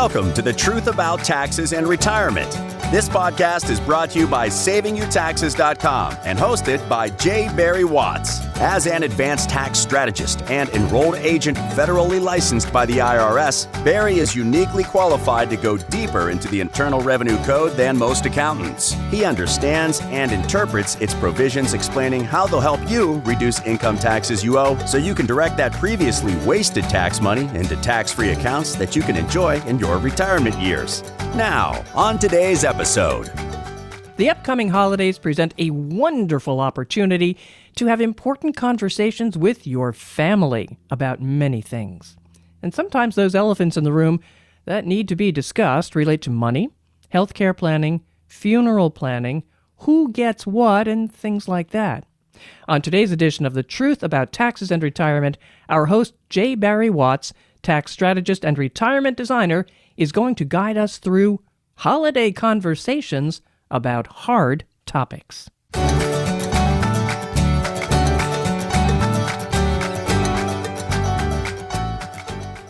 Welcome to The Truth About Taxes and Retirement. This podcast is brought to you by SavingYouTaxes.com and hosted by J. Barry Watts. As an advanced tax strategist and enrolled agent federally licensed by the IRS, Barry is uniquely qualified to go deeper into the Internal Revenue Code than most accountants. He understands and interprets its provisions, explaining how they'll help you reduce income taxes you owe so you can direct that previously wasted tax money into tax-free accounts that you can enjoy in your retirement years. Now, on today's episode. The upcoming holidays present a wonderful opportunity to have important conversations with your family about many things. And sometimes those elephants in the room that need to be discussed relate to money, healthcare planning, funeral planning, who gets what, and things like that. On today's edition of The Truth About Taxes and Retirement, our host, J. Barry Watts, tax strategist and retirement designer, is going to guide us through holiday conversations about hard topics.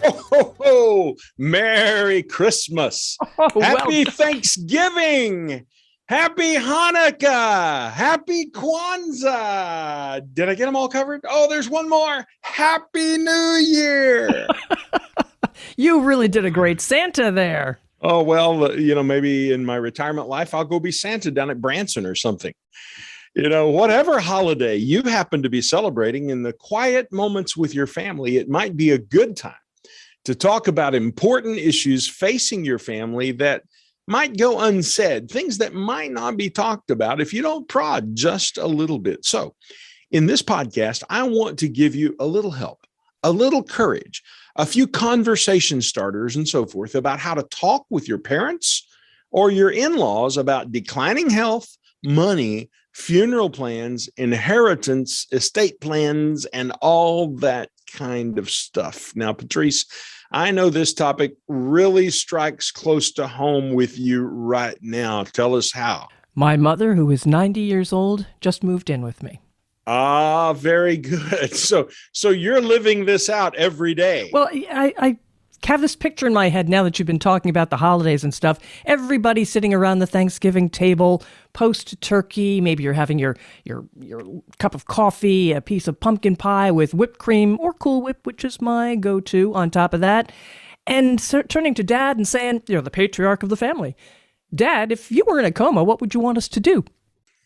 Ho, ho! Merry Christmas! Happy Well, Thanksgiving! Happy Hanukkah! Happy Kwanzaa! Did I get them all covered? Oh, there's one more. Happy New Year! you really did a great Santa there. Oh, well, maybe in my retirement life, I'll go be Santa down at Branson or something. Whatever holiday you happen to be celebrating in the quiet moments with your family, it might be a good time to talk about important issues facing your family that might go unsaid, things that might not be talked about if you don't prod just a little bit. So in this podcast, I want to give you a little help, a little courage, a few conversation starters and so forth about how to talk with your parents or your in-laws about declining health, money, funeral plans, inheritance, estate plans, and all that kind of stuff. Now, Patrice, I know this topic really strikes close to home with you right now. Tell us how. My mother, who is 90 years old, just moved in with me. Ah, very good. So you're living this out every day. Well, I have this picture in my head now that you've been talking about the holidays and stuff. Everybody sitting around the Thanksgiving table, post-turkey. Maybe you're having your cup of coffee, a piece of pumpkin pie with whipped cream or Cool Whip, which is my go-to on top of that. And turning to Dad and saying, the patriarch of the family, Dad, if you were in a coma, what would you want us to do?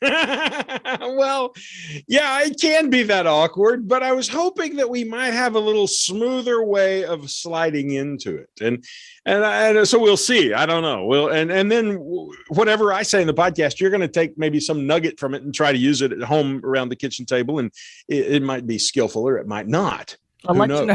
Well, yeah, it can be that awkward, but I was hoping that we might have a little smoother way of sliding into it. And so we'll see. I don't know. And then whatever I say in the podcast, you're going to take maybe some nugget from it and try to use it at home around the kitchen table. And it might be skillful or it might not. I'll let you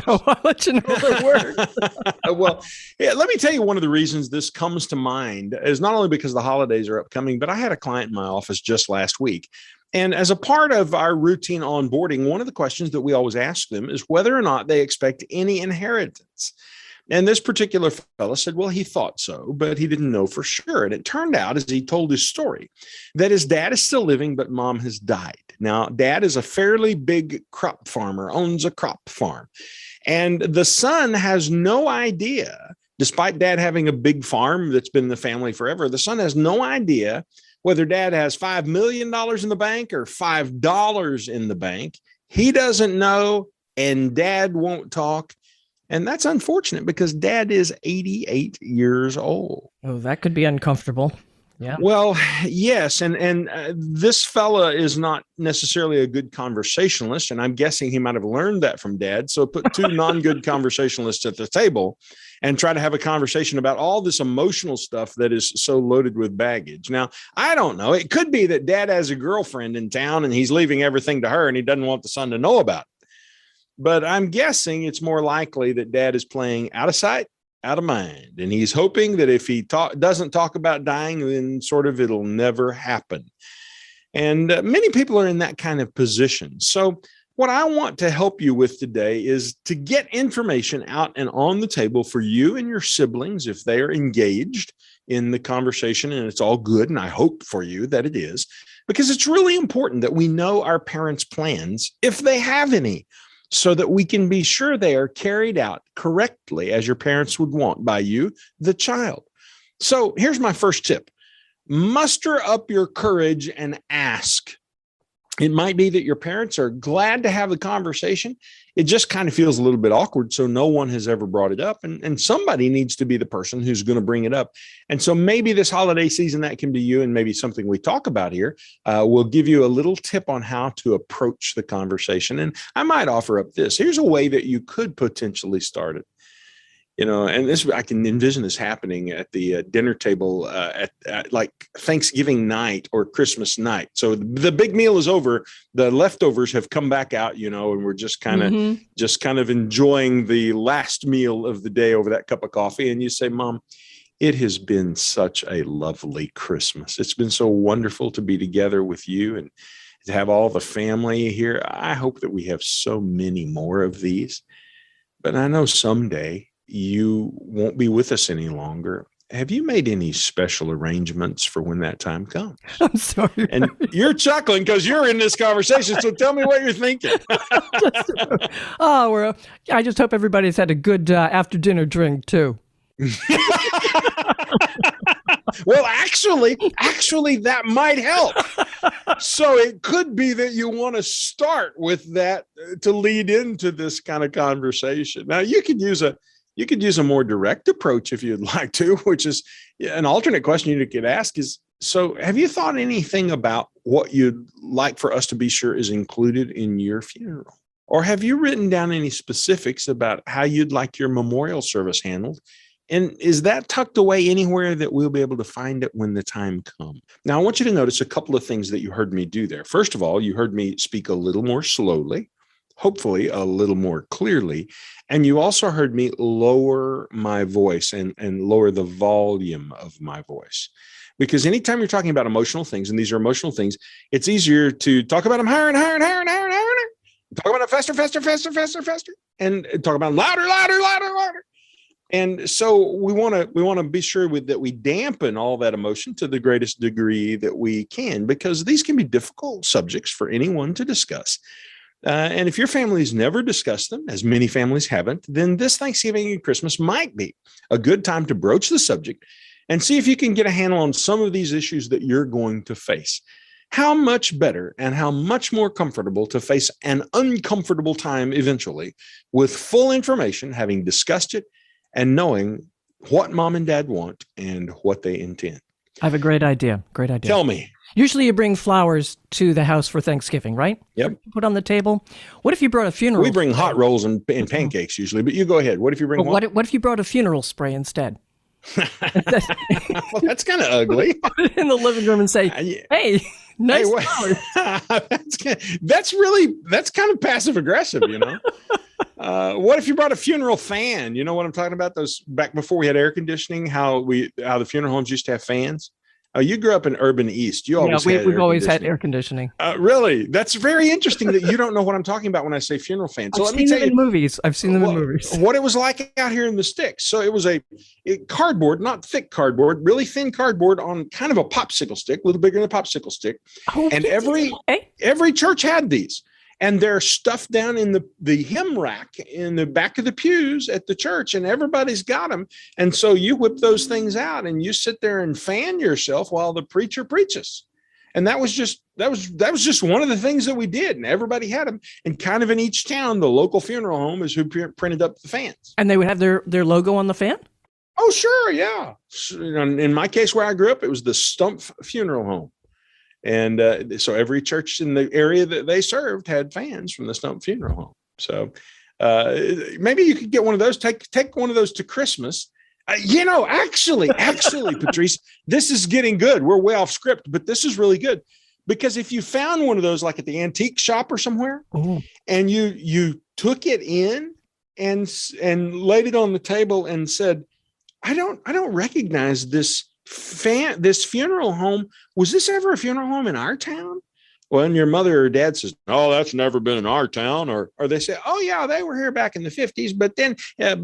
know the words. Well, yeah, let me tell you one of the reasons this comes to mind is not only because the holidays are upcoming, but I had a client in my office just last week. And as a part of our routine onboarding, one of the questions that we always ask them is whether or not they expect any inheritance. And this particular fellow said, well, he thought so, but he didn't know for sure. And it turned out, as he told his story, that his dad is still living, but mom has died. Now, dad is a fairly big crop farmer, owns a crop farm. And the son has no idea, despite dad having a big farm that's been in the family forever, the son has no idea whether dad has $5 million in the bank or $5 in the bank. He doesn't know, and dad won't talk. And that's unfortunate because dad is 88 years old. Oh, that could be uncomfortable. Yeah. Well, yes. And this fella is not necessarily a good conversationalist. And I'm guessing he might have learned that from dad. So put two non-good conversationalists at the table and try to have a conversation about all this emotional stuff that is so loaded with baggage. Now, I don't know. It could be that dad has a girlfriend in town and he's leaving everything to her and he doesn't want the son to know about it. But I'm guessing it's more likely that dad is playing out of sight, out of mind. And he's hoping that if he doesn't talk about dying, then sort of it'll never happen. And many people are in that kind of position. So what I want to help you with today is to get information out and on the table for you and your siblings if they are engaged in the conversation and it's all good. And I hope for you that it is, because it's really important that we know our parents' plans if they have any. so that we can be sure they are carried out correctly as your parents would want by you, the child. So here's my first tip. Muster up your courage and ask. It might be that your parents are glad to have the conversation. It just kind of feels a little bit awkward, so no one has ever brought it up. And somebody needs to be the person who's going to bring it up. And so maybe this holiday season, that can be you, and maybe something we talk about here will give you a little tip on how to approach the conversation. And I might offer up this. Here's a way that you could potentially start it. And this, I can envision this happening at the dinner table at like Thanksgiving night or Christmas night. So the big meal is over. The leftovers have come back out, and we're just kind of enjoying the last meal of the day over that cup of coffee. And you say, Mom, it has been such a lovely Christmas. It's been so wonderful to be together with you and to have all the family here. I hope that we have so many more of these, but I know someday you won't be with us any longer. Have you made any special arrangements for when that time comes? I'm sorry. And you're chuckling because you're in this conversation. So tell me what you're thinking. I just hope everybody's had a good after dinner drink too. Well, actually, that might help. So it could be that you want to start with that to lead into this kind of conversation. Now, you could use a more direct approach if you'd like to, which is an alternate question you could ask is, so have you thought anything about what you'd like for us to be sure is included in your funeral? Or have you written down any specifics about how you'd like your memorial service handled? And is that tucked away anywhere that we'll be able to find it when the time comes? Now, I want you to notice a couple of things that you heard me do there. First of all, you heard me speak a little more slowly, hopefully a little more clearly. And you also heard me lower my voice and lower the volume of my voice. Because anytime you're talking about emotional things, and these are emotional things, it's easier to talk about them higher and higher and higher and higher and higher. Talk about it faster, faster, faster, faster, faster. And talk about them louder, louder, louder, louder. And so we want to be sure that we dampen all that emotion to the greatest degree that we can, because these can be difficult subjects for anyone to discuss. And if your family's never discussed them, as many families haven't, then this Thanksgiving and Christmas might be a good time to broach the subject and see if you can get a handle on some of these issues that you're going to face. How much better and how much more comfortable to face an uncomfortable time eventually with full information, having discussed it and knowing what mom and dad want and what they intend. I have a great idea. Great idea. Tell me. Usually you bring flowers to the house for Thanksgiving, right? Yep. Put on the table. What if you brought a funeral? We bring hot rolls and pancakes usually, but you go ahead. What if you bring what if you brought a funeral spray instead? Well, that's kind of ugly. Put it in the living room and say, hey, nice flowers. That's kind of passive aggressive, What if you brought a funeral fan? You know what I'm talking about? Those back before we had air conditioning, how the funeral homes used to have fans. You grew up in urban East. We've always had air conditioning. Really? That's very interesting that you don't know what I'm talking about when I say funeral fan. So I've seen them in movies. What it was like out here in the sticks. So it was a cardboard, not thick cardboard, really thin cardboard on kind of a popsicle stick, a little bigger than a popsicle stick. And every church had these. And they're stuffed down in the hymn rack in the back of the pews at the church, and everybody's got them. And so you whip those things out and you sit there and fan yourself while the preacher preaches. And that was just one of the things that we did. And everybody had them. And kind of in each town, the local funeral home is who printed up the fans. And they would have their logo on the fan? Oh, sure. Yeah. In my case, where I grew up, it was the Stump Funeral Home. And so every church in the area that they served had fans from the Stump Funeral Home. So maybe you could get one of those, take one of those to Christmas. Actually, Patrice, this is getting good. We're way off script, but this is really good. Because if you found one of those like at the antique shop or somewhere, and you took it in and laid it on the table and said, I don't recognize this funeral home. Was this ever a funeral home in our town? When your mother or dad says, "Oh, that's never been in our town," or they say, "Oh yeah, they were here back in the 50s, but then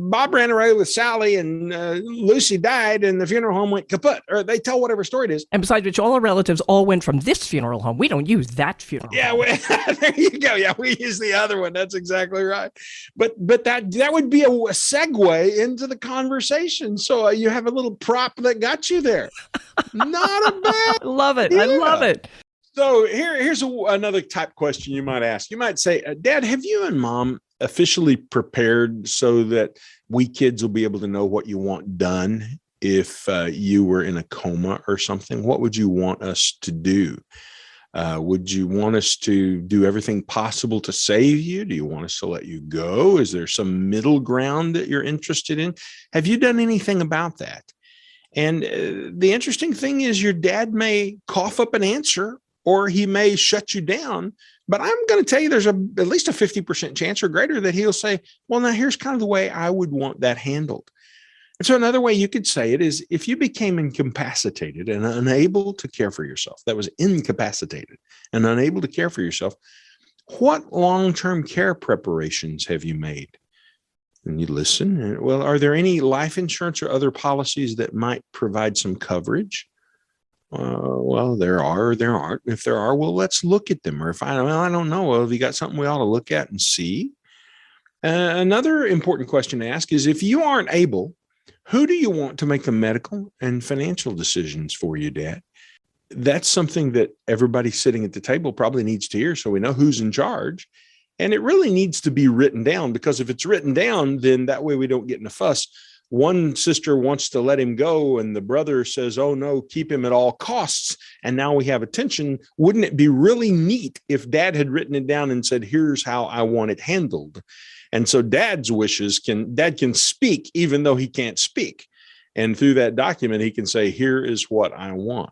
Bob ran away with Sally and Lucy died and the funeral home went kaput," or they tell whatever story it is. And besides which, all our relatives all went from this funeral home. We don't use that funeral home. There you go. Yeah, we use the other one. That's exactly right. But that would be a segue into the conversation. So you have a little prop that got you there. Not a bad. Love it. Yeah. I love it. So here's another type question you might ask. You might say, "Dad, have you and Mom officially prepared so that we kids will be able to know what you want done if you were in a coma or something? What would you want us to do? Would you want us to do everything possible to save you? Do you want us to let you go? Is there some middle ground that you're interested in? Have you done anything about that?" And the interesting thing is your dad may cough up an answer, or he may shut you down. But I'm going to tell you there's at least a 50% chance or greater that he'll say, "Well, now here's kind of the way I would want that handled." And so another way you could say it is, if you became incapacitated and unable to care for yourself, that was incapacitated and unable to care for yourself, what long-term care preparations have you made? And you listen. Well, are there any life insurance or other policies that might provide some coverage? Well, there are, there aren't. If there are, well, let's look at them. Or if I don't know, well, have you got something we ought to look at and see? Another important question to ask is, if you aren't able, who do you want to make the medical and financial decisions for you, Dad? That's something that everybody sitting at the table probably needs to hear, so we know who's in charge. And it really needs to be written down, because if it's written down, then that way we don't get in a fuss. One sister wants to let him go and the brother says, "Oh no, keep him at all costs." And now we have a tension. Wouldn't it be really neat if Dad had written it down and said, "Here's how I want it handled"? And so Dad can speak even though he can't speak. And through that document, he can say, "Here is what I want."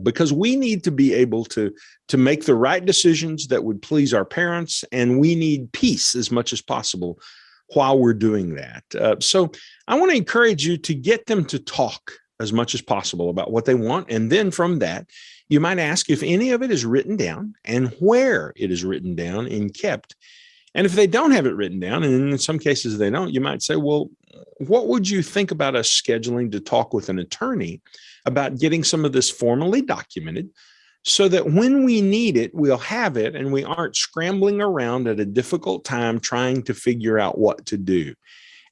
Because we need to be able to make the right decisions that would please our parents, and we need peace as much as possible while we're doing that. So I want to encourage you to get them to talk as much as possible about what they want. And then from that, you might ask if any of it is written down and where it is written down and kept. And if they don't have it written down, and in some cases they don't, you might say, "Well, what would you think about us scheduling to talk with an attorney about getting some of this formally documented so that when we need it, we'll have it and we aren't scrambling around at a difficult time trying to figure out what to do?"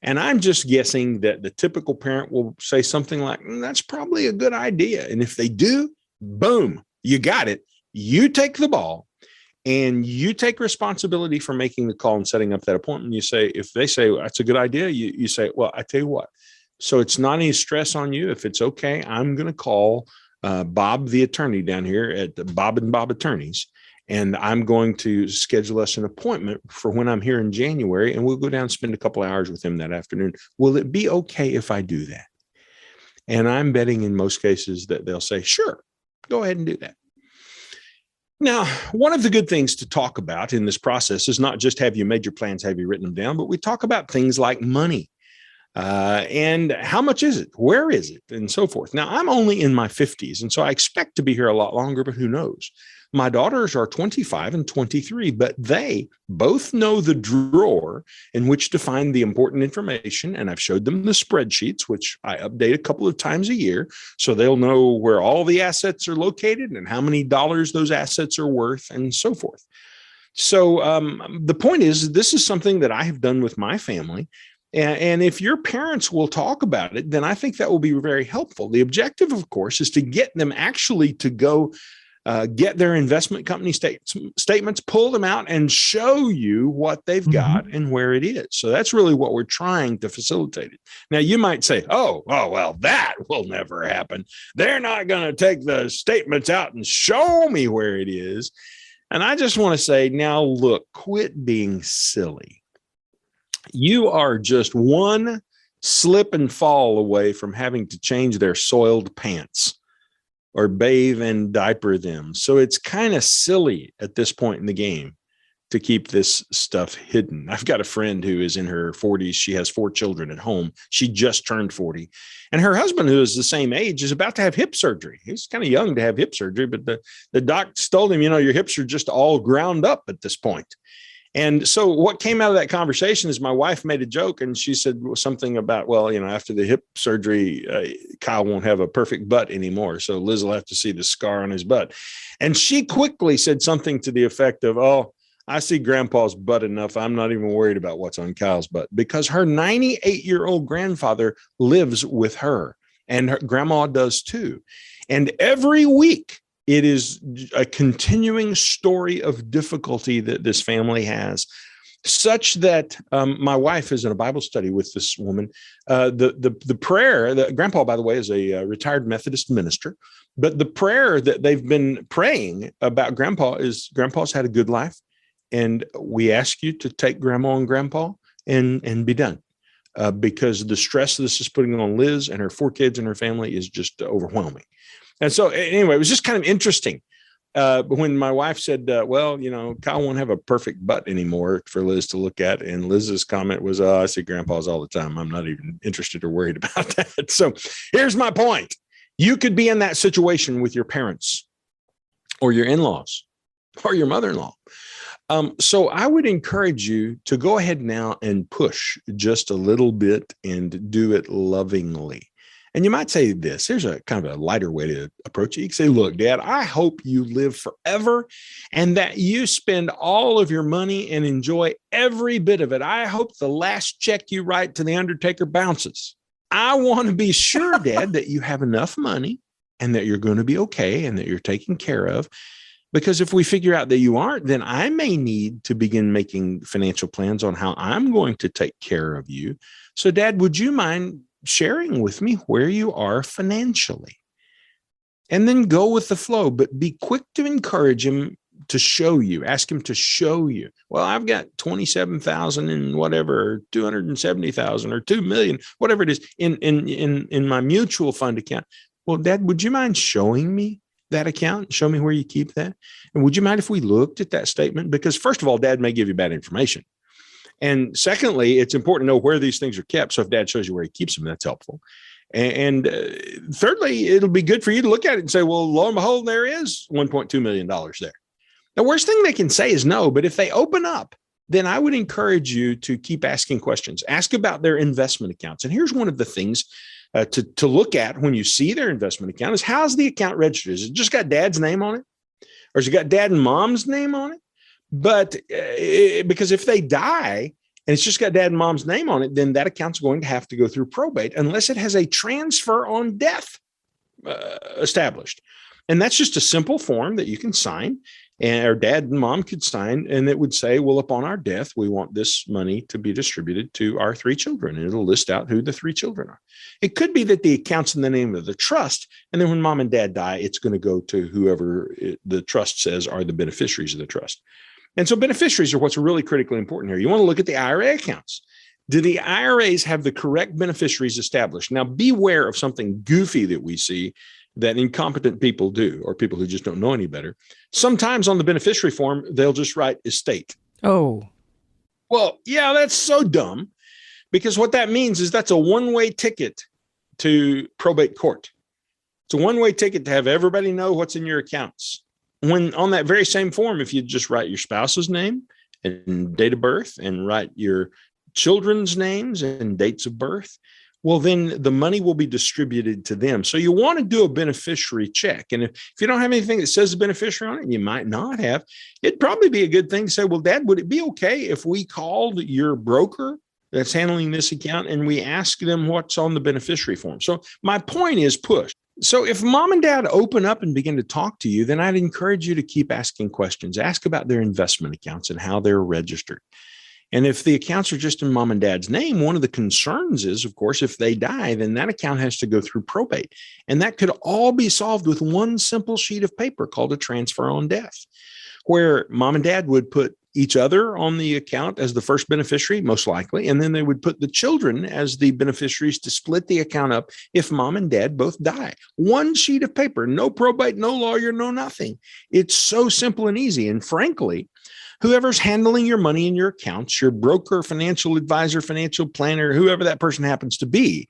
And I'm just guessing that the typical parent will say something like, "That's probably a good idea." And if they do, boom, you got it. You take the ball and you take responsibility for making the call and setting up that appointment. You say, if they say that's a good idea, you say, "Well, I tell you what, so it's not any stress on you. If it's okay, I'm going to call Bob, the attorney down here at the Bob and Bob Attorneys, and I'm going to schedule us an appointment for when I'm here in January, and we'll go down and spend a couple of hours with him that afternoon. Will it be okay if I do that?" And I'm betting in most cases that they'll say, "Sure, go ahead and do that." Now, one of the good things to talk about in this process is not just have you made your plans, have you written them down, but we talk about things like money. And how much is it? Where is it? And so forth. Now, I'm only in my 50s, and so I expect to be here a lot longer, but who knows? My daughters are 25 and 23, but they both know the drawer in which to find the important information. And I've showed them the spreadsheets, which I update a couple of times a year, so they'll know where all the assets are located and how many dollars those assets are worth and so forth. So the point is, this is something that I have done with my family. And if your parents will talk about it, then I think that will be very helpful. The objective, of course, is to get them actually to go get their investment company statements, pull them out and show you what they've got and where it is. So that's really what we're trying to facilitate it. Now, you might say, oh, well, that will never happen. They're not going to take the statements out and show me where it is. And I just want to say, now, look, quit being silly. You are just one slip and fall away from having to change their soiled pants or bathe and diaper them. So it's kind of silly at this point in the game to keep this stuff hidden. I've got a friend who is in her 40s. She has 4 children at home. She just turned 40. And her husband, who is the same age, is about to have hip surgery. He's kind of young to have hip surgery, but the doc told him, your hips are just all ground up at this point. And so what came out of that conversation is my wife made a joke, and she said something about, after the hip surgery, Kyle won't have a perfect butt anymore. So Liz will have to see the scar on his butt. And she quickly said something to the effect of, oh, I see grandpa's butt enough. I'm not even worried about what's on Kyle's butt, because her 98-year-old grandfather lives with her, and her grandma does too. And every week, it is a continuing story of difficulty that this family has, such that my wife is in a Bible study with this woman. The prayer, grandpa, by the way, is a retired Methodist minister, but the prayer that they've been praying about grandpa is, grandpa's had a good life, and we ask you to take grandma and grandpa and be done, because the stress this is putting on Liz and her 4 kids and her family is just overwhelming. And so anyway, it was just kind of interesting when my wife said, Kyle won't have a perfect butt anymore for Liz to look at. And Liz's comment was, I see grandpa's all the time. I'm not even interested or worried about that. So here's my point. You could be in that situation with your parents or your in-laws or your mother-in-law. So I would encourage you to go ahead now and push just a little bit and do it lovingly. And you might say this, here's a kind of a lighter way to approach it. You can say, look, Dad, I hope you live forever and that you spend all of your money and enjoy every bit of it. I hope the last check you write to the undertaker bounces. I want to be sure, Dad, that you have enough money and that you're going to be okay and that you're taken care of. Because if we figure out that you aren't, then I may need to begin making financial plans on how I'm going to take care of you. So, Dad, would you mind sharing with me where you are financially? And then go with the flow, but be quick to encourage him to show you, ask him to show you. Well, I've got 27,000 and whatever, or 270,000 or 2 million, whatever it is in my mutual fund account. Well, Dad, would you mind showing me that account? Show me where you keep that. And would you mind if we looked at that statement? Because first of all, Dad may give you bad information. And secondly, it's important to know where these things are kept. So if Dad shows you where he keeps them, that's helpful. And thirdly, it'll be good for you to look at it and say, well, lo and behold, there is $1.2 million there. The worst thing they can say is no, but if they open up, then I would encourage you to keep asking questions. Ask about their investment accounts. And here's one of the things to look at when you see their investment account is, how's the account registered? Is it just got Dad's name on it? Or has it got Dad and Mom's name on it? But because if they die and it's just got Dad and Mom's name on it, then that account's going to have to go through probate unless it has a transfer on death established. And that's just a simple form that you can sign, and our Dad and Mom could sign, and it would say, well, upon our death, we want this money to be distributed to our 3 children. And it'll list out who the 3 children are. It could be that the account's in the name of the trust, and then when Mom and Dad die, it's going to go to whoever the trust says are the beneficiaries of the trust. And so beneficiaries are what's really critically important here. You want to look at the IRA accounts. Do the IRAs have the correct beneficiaries established? Now, beware of something goofy that we see that incompetent people do, or people who just don't know any better. Sometimes on the beneficiary form, they'll just write estate. Oh. Well, yeah, that's so dumb, because what that means is that's a one-way ticket to probate court. It's a one-way ticket to have everybody know what's in your accounts. When on that very same form, if you just write your spouse's name and date of birth and write your children's names and dates of birth, well, then the money will be distributed to them. So you want to do a beneficiary check. And if you don't have anything that says the beneficiary on it, and you might not have, it'd probably be a good thing to say, well, Dad, would it be okay if we called your broker that's handling this account and we ask them what's on the beneficiary form? So my point is push. So if Mom and Dad open up and begin to talk to you, then I'd encourage you to keep asking questions. Ask about their investment accounts and how they're registered. And if the accounts are just in Mom and Dad's name, one of the concerns is, of course, if they die, then that account has to go through probate. And that could all be solved with one simple sheet of paper called a transfer on death, where Mom and Dad would put each other on the account as the first beneficiary, most likely, and then they would put the children as the beneficiaries to split the account up if Mom and Dad both die. One sheet of paper, no probate, no lawyer, no nothing. It's so simple and easy. And frankly, whoever's handling your money in your accounts, your broker, financial advisor, financial planner, whoever that person happens to be,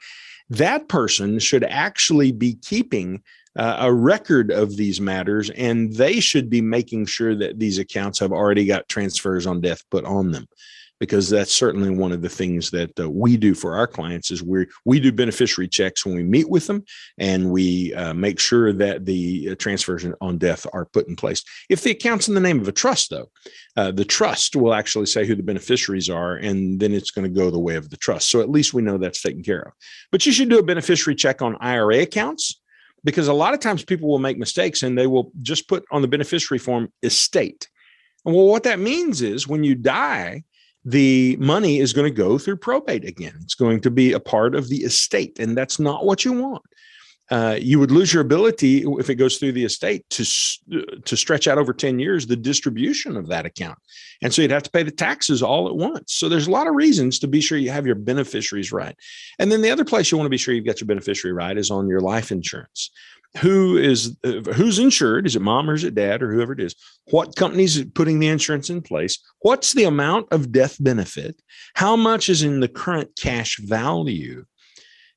that person should actually be keeping a record of these matters, and they should be making sure that these accounts have already got transfers on death put on them, because that's certainly one of the things that we do for our clients is we do beneficiary checks when we meet with them, and we make sure that the transfers on death are put in place. If the account's in the name of a trust, though, the trust will actually say who the beneficiaries are, and then it's going to go the way of the trust. So at least we know that's taken care of. But you should do a beneficiary check on IRA accounts, because a lot of times people will make mistakes and they will just put on the beneficiary form estate. And well, what that means is when you die, the money is going to go through probate again. It's going to be a part of the estate, and that's not what you want. You would lose your ability, if it goes through the estate, to stretch out over 10 years the distribution of that account. And so you'd have to pay the taxes all at once. So there's a lot of reasons to be sure you have your beneficiaries right. And then the other place you want to be sure you've got your beneficiary right is on your life insurance. Who's insured? Is it mom or is it dad or whoever it is? What company's putting the insurance in place? What's the amount of death benefit? How much is in the current cash value?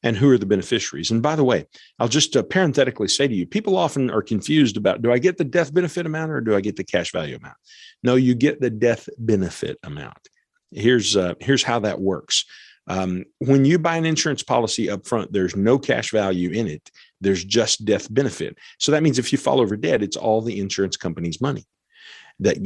And who are the beneficiaries? And by the way, I'll just parenthetically say to you, people often are confused about, do I get the death benefit amount or do I get the cash value amount? No, you get the death benefit amount. Here's how that works. When you buy an insurance policy up front, there's no cash value in it. There's just death benefit. So that means if you fall over dead, it's all the insurance company's money that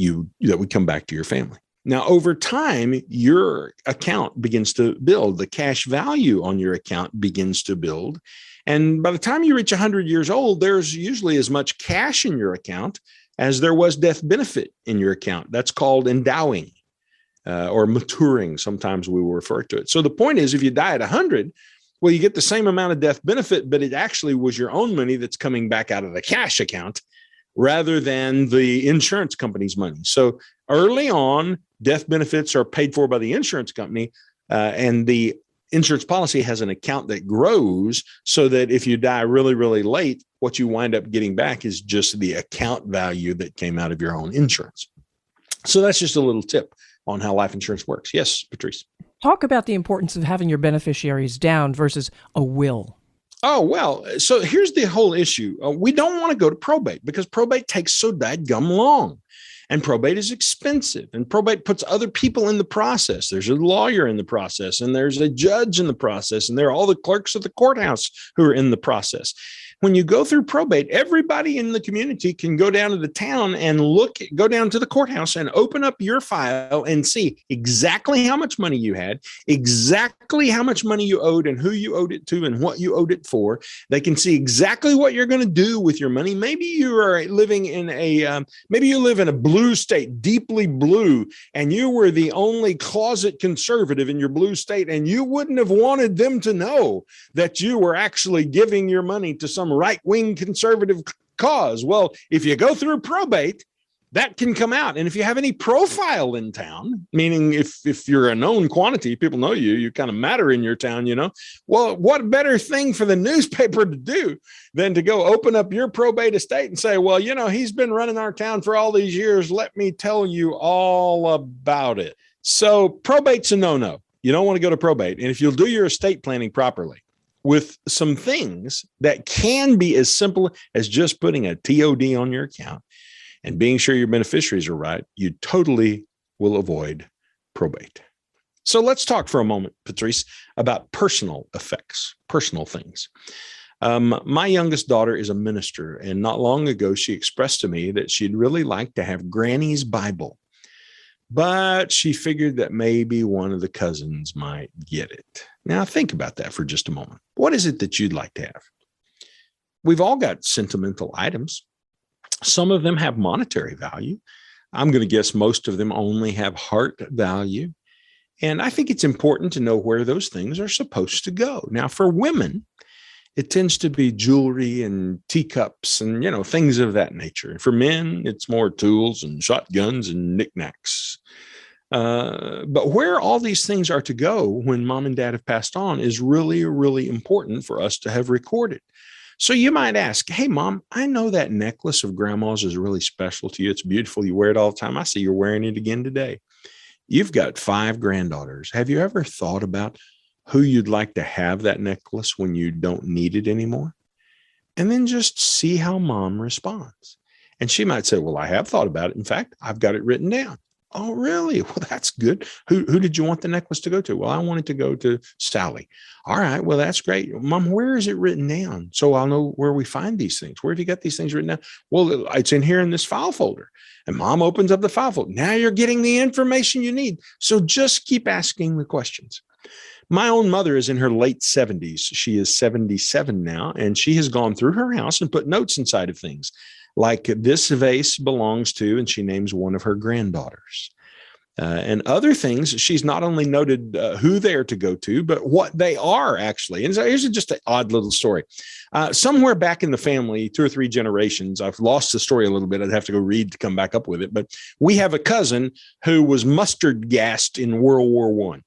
would come back to your family. Now, over time, your account begins to build. The cash value on your account begins to build. And by the time you reach 100 years old, there's usually as much cash in your account as there was death benefit in your account. That's called endowing or maturing. Sometimes we will refer to it. So the point is, if you die at 100, well, you get the same amount of death benefit, but it actually was your own money that's coming back out of the cash account rather than the insurance company's money. So early on, death benefits are paid for by the insurance company, and the insurance policy has an account that grows so that if you die really, really late, what you wind up getting back is just the account value that came out of your own insurance. So that's just a little tip on how life insurance works. Yes, Patrice. Talk about the importance of having your beneficiaries down versus a will. Oh, well, so here's the whole issue. We don't want to go to probate because probate takes so dadgum long. And probate is expensive, and probate puts other people in the process. There's a lawyer in the process, and there's a judge in the process, and there are all the clerks at the courthouse who are in the process. When you go through probate, everybody in the community can go down to the town and go down to the courthouse and open up your file and see exactly how much money you had, exactly how much money you owed and who you owed it to and what you owed it for. They can see exactly what you're going to do with your money. Maybe you are living in maybe you live in a blue state, deeply blue, and you were the only closet conservative in your blue state, and you wouldn't have wanted them to know that you were actually giving your money to some right-wing conservative cause. Well, if you go through probate, that can come out. And if you have any profile in town, meaning if you're a known quantity, people know you kind of matter in your town, well, what better thing for the newspaper to do than to go open up your probate estate and say, well, he's been running our town for all these years. Let me tell you all about it. So probate's a no-no. You don't want to go to probate. And if you'll do your estate planning properly, with some things that can be as simple as just putting a TOD on your account and being sure your beneficiaries are right, you totally will avoid probate. So let's talk for a moment, Patrice, about personal effects, personal things. My youngest daughter is a minister, and not long ago, she expressed to me that she'd really like to have Granny's Bible, but she figured that maybe one of the cousins might get it. Now, think about that for just a moment. What is it that you'd like to have? We've all got sentimental items. Some of them have monetary value. I'm going to guess most of them only have heart value. And I think it's important to know where those things are supposed to go. Now, for women, it tends to be jewelry and teacups and, things of that nature. For men, it's more tools and shotguns and knickknacks. But where all these things are to go when mom and dad have passed on is really, really important for us to have recorded. So you might ask, hey, Mom, I know that necklace of Grandma's is really special to you. It's beautiful. You wear it all the time. I see you're wearing it again today. You've got 5 granddaughters. Have you ever thought about who you'd like to have that necklace when you don't need it anymore? And then just see how Mom responds. And she might say, well, I have thought about it. In fact, I've got it written down. Oh, really? Well, that's good. Who did you want the necklace to go to? Well, I want it to go to Sally. All right. Well, that's great. Mom, where is it written down? So I'll know where we find these things. Where have you got these things written down? Well, it's in here in this file folder. And Mom opens up the file folder. Now you're getting the information you need. So just keep asking the questions. My own mother is in her late 70s. She is 77 now, and she has gone through her house and put notes inside of things. Like this vase belongs to, and she names one of her granddaughters. And other things, she's not only noted who they are to go to, but what they are actually. And so here's just an odd little story. Somewhere back in the family, 2 or 3 generations, I've lost the story a little bit. I'd have to go read to come back up with it. But we have a cousin who was mustard gassed in World War I.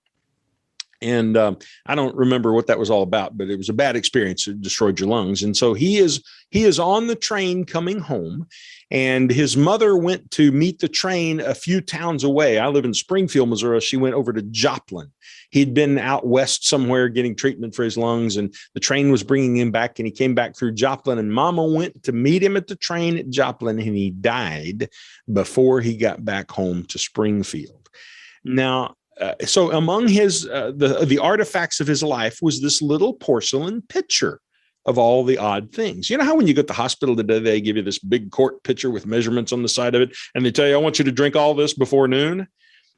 And I don't remember what that was all about, but it was a bad experience. It destroyed your lungs. And so he is on the train coming home, and his mother went to meet the train a few towns away. I live in Springfield, Missouri. She went over to Joplin. He'd been out west somewhere getting treatment for his lungs, and the train was bringing him back, and he came back through Joplin, and Mama went to meet him at the train at Joplin, and he died before he got back home to Springfield. Now, so among his the artifacts of his life was this little porcelain pitcher of all the odd things. You know how when you go to the hospital today, they give you this big quart pitcher with measurements on the side of it, and they tell you, I want you to drink all this before noon.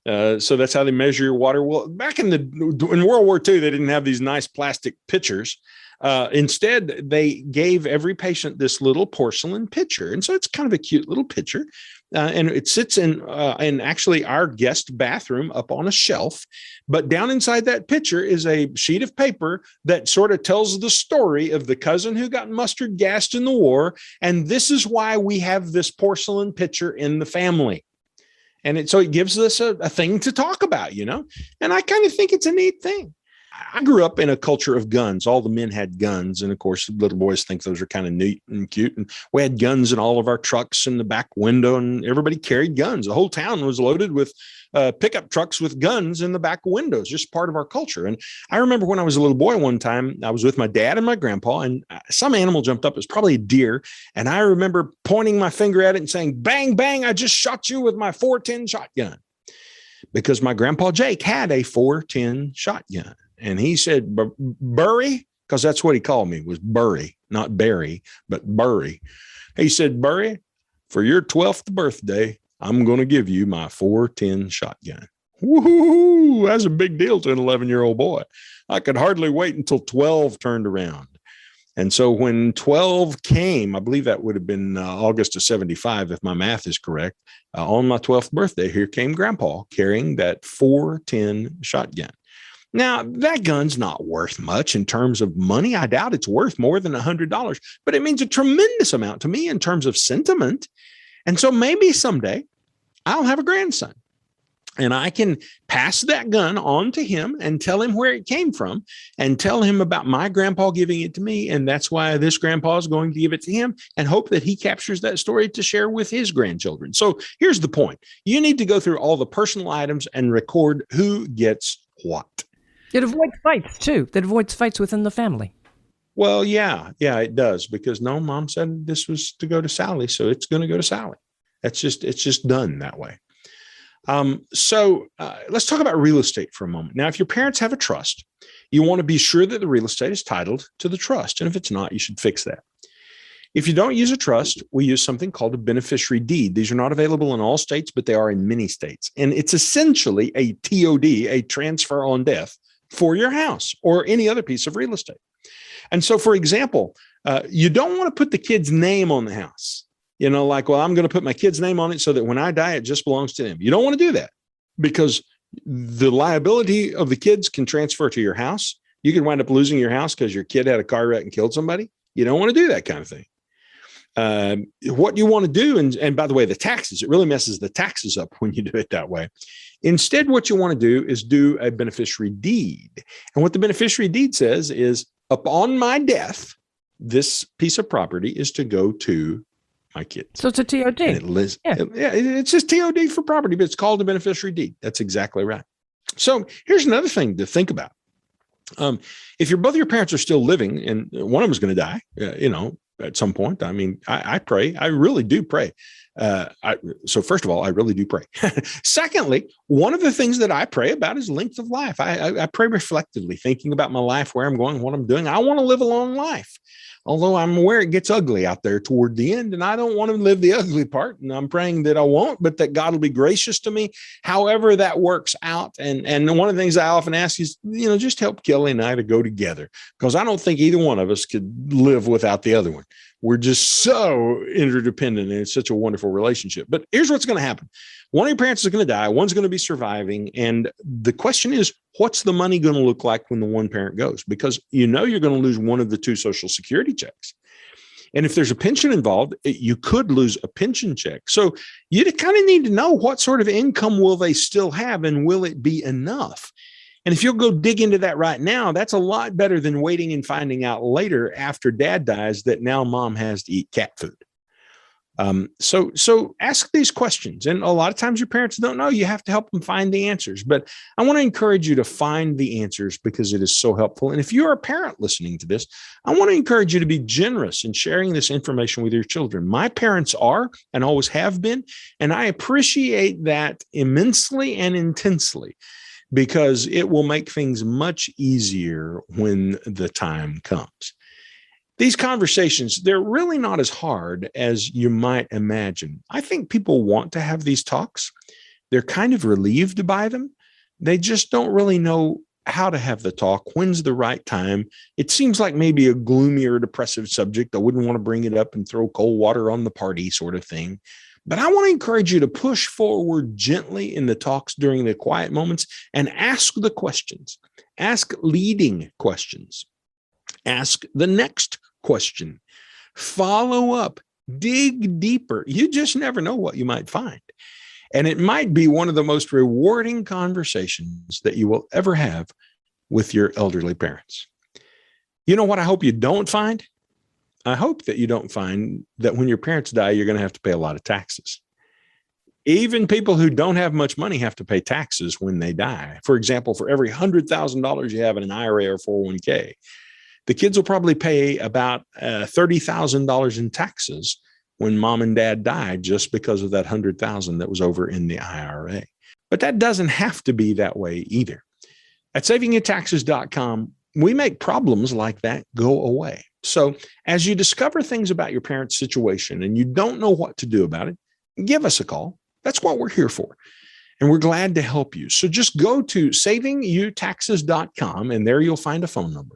So that's how they measure your water. Well, back in World War II, they didn't have these nice plastic pitchers. Instead, they gave every patient this little porcelain pitcher. And so it's kind of a cute little pitcher. And it sits in actually our guest bathroom up on a shelf. But down inside that pitcher is a sheet of paper that sort of tells the story of the cousin who got mustard gassed in the war. And this is why we have this porcelain pitcher in the family. And so it gives us a thing to talk about, you know, and I kind of think it's a neat thing. I grew up in a culture of guns. All the men had guns. And of course, little boys think those are kind of neat and cute. And we had guns in all of our trucks in the back window, and everybody carried guns. The whole town was loaded with pickup trucks with guns in the back windows, just part of our culture. And I remember when I was a little boy one time, I was with my dad and my grandpa, and some animal jumped up. It was probably a deer. And I remember pointing my finger at it and saying, bang, bang, I just shot you with my 410 shotgun. Because my grandpa Jake had a 410 shotgun. And he said, Burry, because that's what he called me, was Burry, not Barry, but Burry. He said, Burry, for your 12th birthday, I'm going to give you my 410 shotgun. Woohoo! That's a big deal to an 11-year-old boy. I could hardly wait until 12 turned around. And so when 12 came, I believe that would have been August of 75, if my math is correct, on my 12th birthday, here came Grandpa carrying that 410 shotgun. Now, that gun's not worth much in terms of money. I doubt it's worth more than $100, but it means a tremendous amount to me in terms of sentiment. And so maybe someday I'll have a grandson, and I can pass that gun on to him and tell him where it came from and tell him about my grandpa giving it to me. And that's why this grandpa is going to give it to him, and hope that he captures that story to share with his grandchildren. So here's the point. You need to go through all the personal items and record who gets what. It avoids fights, too. That avoids fights within the family. Well, yeah, it does. Because no, Mom said this was to go to Sally, so it's going to go to Sally. It's just done that way. So let's talk about real estate for a moment. Now, if your parents have a trust, you want to be sure that the real estate is titled to the trust. And if it's not, you should fix that. If you don't use a trust, we use something called a beneficiary deed. These are not available in all states, but they are in many states. And it's essentially a TOD, a transfer on death, for your house or any other piece of real estate. And so, for example, you don't want to put the kid's name on the house. You know, like, well, I'm going to put my kid's name on it so that when I die, it just belongs to them. You don't want to do that, because the liability of the kids can transfer to your house. You can wind up losing your house because your kid had a car wreck and killed somebody. You don't want to do that kind of thing. What you want to do, and by the way, the taxes, it really messes the taxes up when you do it that way. Instead, what you want to do is do a beneficiary deed. And what the beneficiary deed says is, upon my death, this piece of property is to go to my kids. So it's a TOD. It's just TOD for property, but it's called a beneficiary deed. That's exactly right. So here's another thing to think about. If both of your parents are still living and one of them is going to die, at some point, I mean, I pray, I really do pray. So first of all, I really do pray. Secondly, one of the things that I pray about is length of life. I pray reflectively, thinking about my life, where I'm going, what I'm doing. I want to live a long life. Although I'm aware it gets ugly out there toward the end, and I don't want to live the ugly part. And I'm praying that I won't, but that God will be gracious to me, however that works out. And one of the things I often ask is, just help Kelly and I to go together, because I don't think either one of us could live without the other one. We're just so interdependent, and it's such a wonderful relationship. But here's what's going to happen. One of your parents is going to die. One's going to be surviving. And the question is, what's the money going to look like when the one parent goes? Because you're going to lose one of the two Social Security checks. And if there's a pension involved, you could lose a pension check. So you kind of need to know what sort of income will they still have, and will it be enough? And if you'll go dig into that right now, that's a lot better than waiting and finding out later after dad dies that now mom has to eat cat food. So ask these questions. And a lot of times your parents don't know. You have to help them find the answers. But I want to encourage you to find the answers, because it is so helpful. And if you're a parent listening to this, I want to encourage you to be generous in sharing this information with your children. My parents are and always have been, and I appreciate that immensely and intensely, because it will make things much easier when the time comes. These conversations, they're really not as hard as you might imagine. I think people want to have these talks. They're kind of relieved by them. They just don't really know how to have the talk. When's the right time? It seems like maybe a gloomy or depressive subject. I wouldn't want to bring it up and throw cold water on the party sort of thing. But I want to encourage you to push forward gently in the talks during the quiet moments and ask the questions. Ask leading questions. Ask the next question. Follow up. Dig deeper. You just never know what you might find. And it might be one of the most rewarding conversations that you will ever have with your elderly parents. You know what I hope you don't find? I hope that you don't find that when your parents die, you're going to have to pay a lot of taxes. Even people who don't have much money have to pay taxes when they die. For example, for every $100,000 you have in an IRA or 401k, the kids will probably pay about $30,000 in taxes when mom and dad died, just because of that $100,000 that was over in the IRA. But that doesn't have to be that way either. At SavingYouTaxes.com, we make problems like that go away. So as you discover things about your parents' situation and you don't know what to do about it, give us a call. That's what we're here for. And we're glad to help you. So just go to SavingYouTaxes.com, and there you'll find a phone number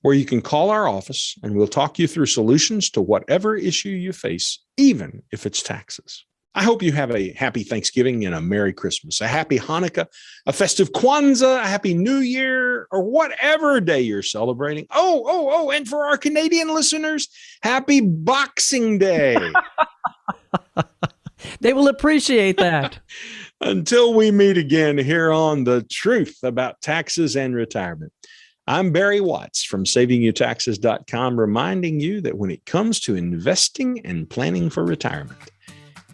where you can call our office, and we'll talk you through solutions to whatever issue you face, even if it's taxes. I hope you have a happy Thanksgiving and a Merry Christmas, a happy Hanukkah, a festive Kwanzaa, a happy New Year, or whatever day you're celebrating. Oh, and for our Canadian listeners, happy Boxing Day. They will appreciate that. Until we meet again here on The Truth About Taxes and Retirement. I'm Barry Watts from SavingYouTaxes.com, reminding you that when it comes to investing and planning for retirement,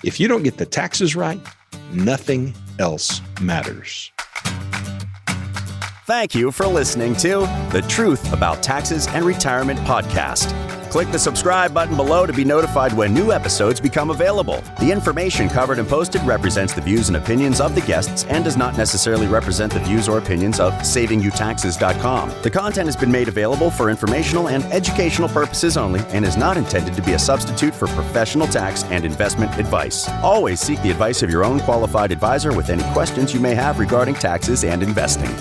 if you don't get the taxes right, nothing else matters. Thank you for listening to The Truth About Taxes and Retirement podcast. Click the subscribe button below to be notified when new episodes become available. The information covered and posted represents the views and opinions of the guests and does not necessarily represent the views or opinions of SavingYouTaxes.com. The content has been made available for informational and educational purposes only and is not intended to be a substitute for professional tax and investment advice. Always seek the advice of your own qualified advisor with any questions you may have regarding taxes and investing.